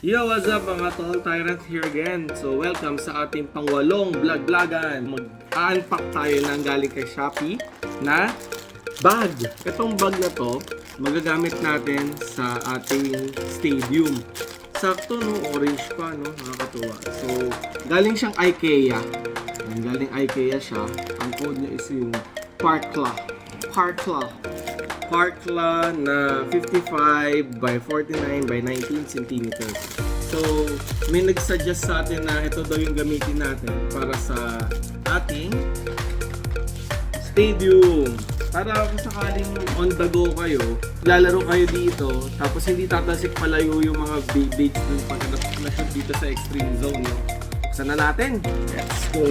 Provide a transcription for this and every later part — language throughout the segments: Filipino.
Yo, what's up mga tol? Tyrant here again. So, welcome sa ating pangwalong vlog-vlogan. Mag-unpack tayo ng galing kay Shopee na bag. Itong bag na to, magagamit natin sa ating stadium. Sakto, no? Orange pa, no? Nakakatuwa. So, galing siyang IKEA. Galing IKEA siya. Ang code niya is yung Parkla na 55 by 49 by 19 centimeters. So, may nag-suggest sa atin na ito daw yung gamitin natin para sa ating stadium. Para kung sakaling on the go kayo, lalaro kayo dito, tapos hindi tatasik palayo yung mga baits dun pag na-shoot dito sa extreme zone. No? Buksan na natin. Let's go!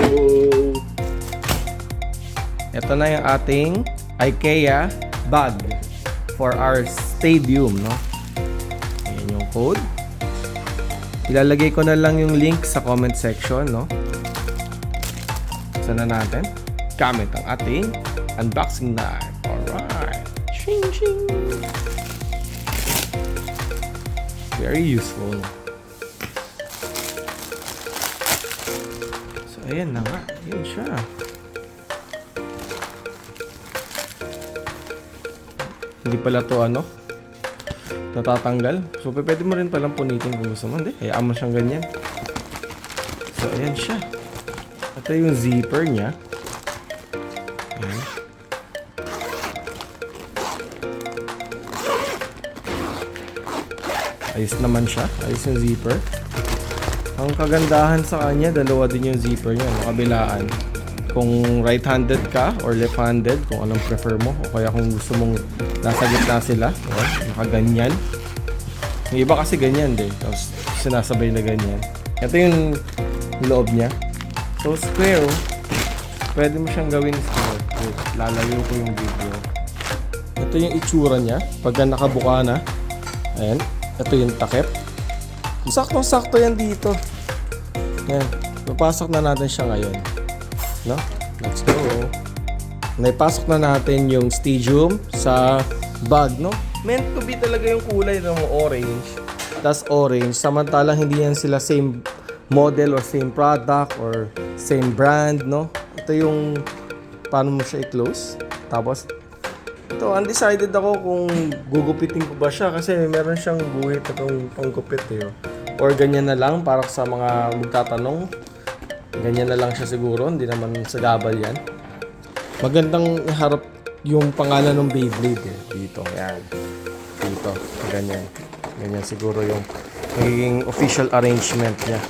Ito na yung ating IKEA bag for our stadium, no? Ayan yung code. Ilalagay ko na lang yung link sa comment section, no? Sana natin gamit ang ating unboxing knife. Alright. Ching ching. Very useful. So ayan na nga. Ayan siya. Hindi pala to natatanggal. So pwede mo rin palang punitin kung gusto mo. Hindi, hayaan mo siyang ganyan. So ayan siya. Ito yung zipper niya. Ayan. Ayos naman siya. Ayos yung zipper. Ang kagandahan sa kanya, dalawa din yung zipper niya, kabilaan. Kung right-handed ka or left-handed, kung anong prefer mo, o kaya kung gusto mong nasa gitna sila, nakaganyan. Yung iba kasi ganyan din, tapos sinasabay na ganyan. Ito yung loob niya. So square, pwede mo siyang gawin square. Wait, lalayo ko yung video. Ito yung itsura niya, pagka nakabuka na. Ayan, ito yung takip. Saktong-sakto yan dito. Ayan, papasok na natin siya ngayon. No? Let's go. Naipasok na natin yung stadium sa bag, no? Meant to be talaga yung kulay ng orange. Tas orange. Samantalang hindi yan sila same model or same product or same brand, no? Ito yung paano mo siya i-close. Tapos ito, undecided ako kung gugupitin ko ba siya kasi meron siyang guhit itong panggupit eh. Or ganyan na lang para sa mga magtatanong. Ganyan na lang siya siguro, hindi naman sagabal yan. Magandang harap yung pangalan ng Beyblade eh. Dito, yan. Dito, ganyan. Ganyan siguro yung magiging official arrangement niya.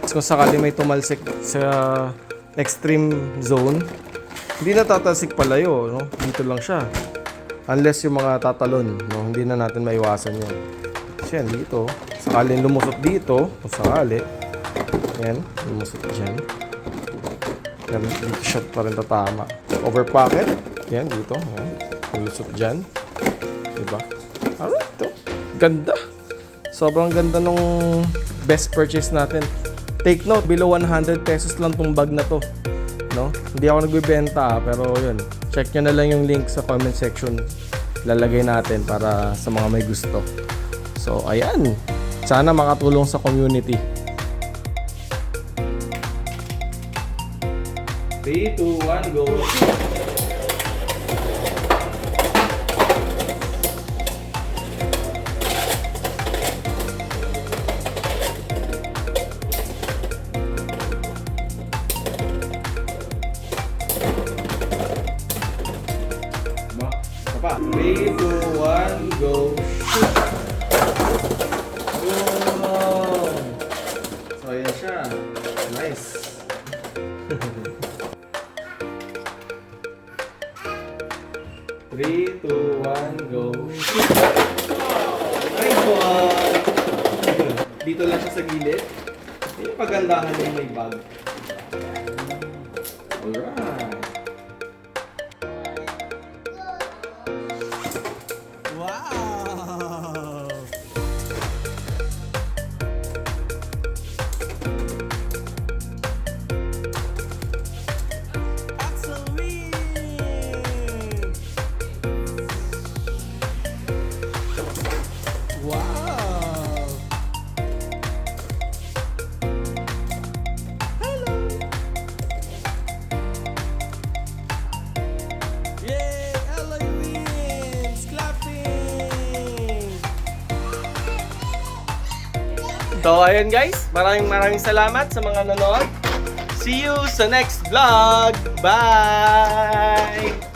So, kung sakali may tumalsik sa extreme zone, hindi na tatalsik palayo, no? Dito lang siya. Unless yung mga tatalon, no? Hindi na natin maiwasan yan. Kasi yan, dito. Sakaling lumusot dito, kung sakali, yan, lumusot dyan. Yan, dito siya pa rin tatama. Over pocket. Yan, dito. Yan, lumusot dyan. Diba? Alright, ito. Ganda. Sobrang ganda nung best purchase natin. Take note, below 100 pesos lang tong bag na to. No? Hindi ako nagbibenta, pero yun. Check nyo na lang yung link sa comment section. Lalagay natin para sa mga may gusto. So, ayan. Sana makatulong sa community. 3, 2, 1, go! Pa. 3, 2, 1, go! Shoot! Boom! So, ayan siya. Nice! 3, 2, 1, go! Shoot! Nice one! Dito lang siya sa gilid. Yung pagandahan yung may bag. Alright! Wow! Axel win! Wow! So, ayun guys. Maraming salamat sa mga nanood. See you sa next vlog. Bye!